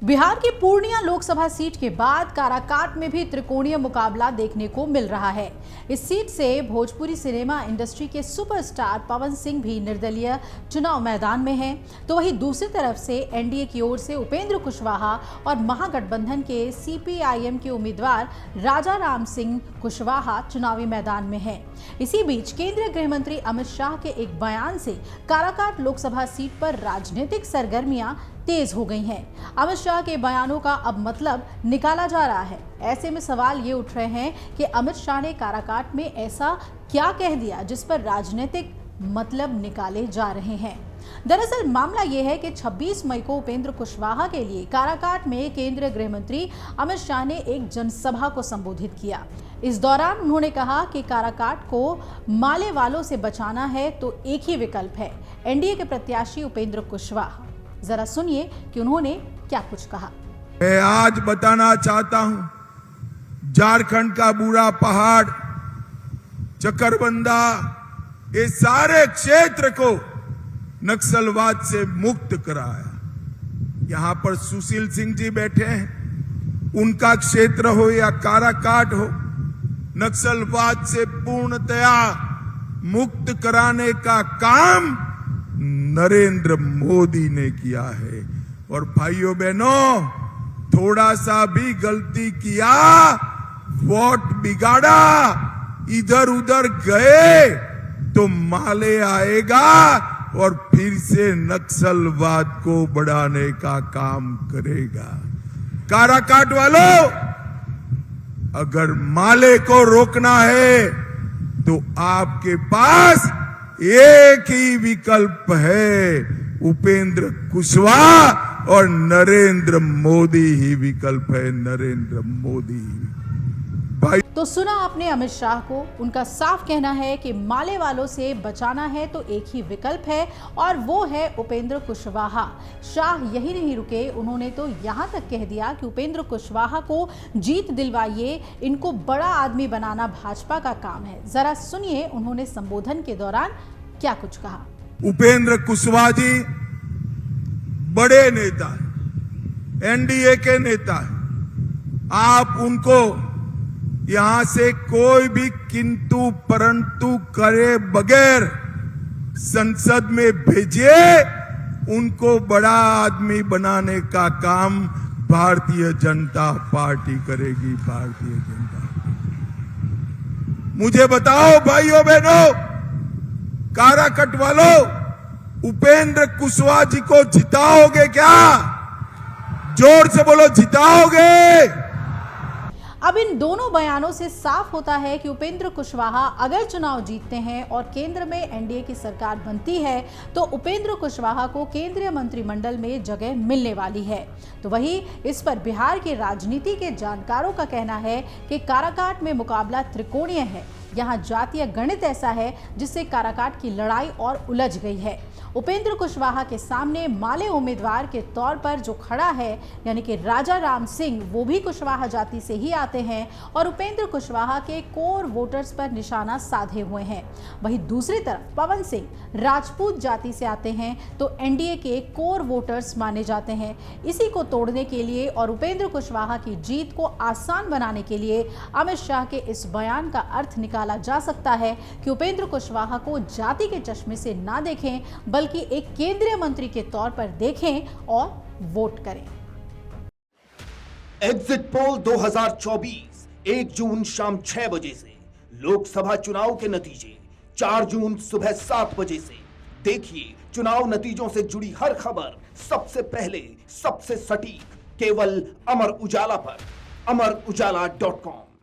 बिहार की पूर्णिया लोकसभा सीट के बाद काराकाट में भी त्रिकोणीय मुकाबला देखने को मिल रहा है। इस सीट से भोजपुरी सिनेमा इंडस्ट्री के सुपरस्टार पवन सिंह भी निर्दलीय चुनाव मैदान में हैं, तो वहीं दूसरी तरफ से एनडीए की ओर से उपेंद्र कुशवाहा और महागठबंधन के सीपीआईएम के उम्मीदवार राजा राम सिंह कुशवाहा चुनावी मैदान में हैं। इसी बीच केंद्रीय गृह मंत्री अमित शाह के एक बयान से काराकाट लोकसभा सीट पर राजनीतिक सरगर्मियां तेज हो गई हैं। अमित शाह के बयानों का अब मतलब निकाला जा रहा है। ऐसे में सवाल ये उठ रहे हैं कि अमित शाह ने काराकाट में ऐसा क्या कह दिया जिस पर राजनीतिक मतलब निकाले जा रहे हैं। दरअसल मामला यह है कि 26 मई को उपेंद्र कुशवाहा के लिए काराकाट में केंद्रीय गृह मंत्री अमित शाह ने एक जनसभा को संबोधित किया। इस दौरान उन्होंने कहा कि काराकाट को माले वालों से बचाना है तो एक ही विकल्प है, एनडीए के प्रत्याशी उपेंद्र कुशवाहा। जरा सुनिए कि उन्होंने क्या कुछ कहा। मैं आज बताना चाहता हूं, झारखंड का बुरा पहाड़, चकरबंदा, ये सारे क्षेत्र को नक्सलवाद से मुक्त कराया। यहां पर सुशील सिंह जी बैठे हैं, उनका क्षेत्र हो या काराकाट हो, नक्सलवाद से पूर्णतया मुक्त कराने का काम नरेंद्र मोदी ने किया है। और भाइयों बहनों, थोड़ा सा भी गलती किया, वोट बिगाड़ा, इधर उधर गए तो माले आएगा और फिर से नक्सलवाद को बढ़ाने का काम करेगा। काराकाट वालों, अगर माले को रोकना है तो आपके पास एक ही विकल्प है, उपेंद्र कुशवाहा और नरेंद्र मोदी ही विकल्प है, नरेंद्र मोदी। भाई तो सुना आपने अमित शाह को, उनका साफ कहना है कि माले वालों से बचाना है तो एक ही विकल्प है और वो है उपेंद्र कुशवाहा। शाह यही नहीं रुके, उन्होंने तो यहां तक कह दिया कि उपेंद्र कुशवाहा को जीत दिलवाइए, इनको बड़ा आदमी बनाना भाजपा का काम है। जरा सुनिए उन्होंने संबोधन के दौरान क्या कुछ कहा। उपेंद्र कुशवाहा जी बड़े नेता हैं, एनडीए के नेता हैं। आप उनको यहां से कोई भी किंतु परंतु करे बगैर संसद में भेजिए, उनको बड़ा आदमी बनाने का काम भारतीय जनता पार्टी करेगी। भारतीय जनता पार्टी। मुझे बताओ भाइयों बहनों, काराकाट वालों, उपेंद्र कुशवाहा जी को जिताओगे क्या? जोर से बोलो, जिताओगे? अब इन दोनों बयानों से साफ होता है कि उपेंद्र कुशवाहा अगर चुनाव जीतते हैं और केंद्र में एनडीए की सरकार बनती है तो उपेंद्र कुशवाहा को केंद्रीय मंत्रिमंडल में जगह मिलने वाली है। तो वहीं इस पर बिहार की राजनीति के जानकारों का कहना है कि काराकाट में मुकाबला त्रिकोणीय है। यहाँ जातीय गणित ऐसा है जिससे काराकाट की लड़ाई और उलझ गई है। उपेंद्र कुशवाहा के सामने माले उम्मीदवार के तौर पर जो खड़ा है, यानी कि राजा राम सिंह, वो भी कुशवाहा जाति से ही आते हैं और उपेंद्र कुशवाहा के कोर वोटर्स पर निशाना साधे हुए हैं। वहीं दूसरी तरफ पवन सिंह राजपूत जाति से आते हैं, तो एनडीए के कोर वोटर्स माने जाते हैं। इसी को तोड़ने के लिए और उपेंद्र कुशवाहा की जीत को आसान बनाने के लिए अमित शाह के इस बयान का अर्थ निकाला जा सकता है कि उपेंद्र कुशवाहा को जाति के चश्मे से ना देखें, बल्कि एक केंद्रीय मंत्री के तौर पर देखें और वोट करें। एग्जिट पोल 2024 1 जून शाम 6 बजे से, लोकसभा चुनाव के नतीजे 4 जून सुबह 7 बजे से। देखिए चुनाव नतीजों से जुड़ी हर खबर सबसे पहले, सबसे सटीक, केवल अमर उजाला पर, amarujala.com।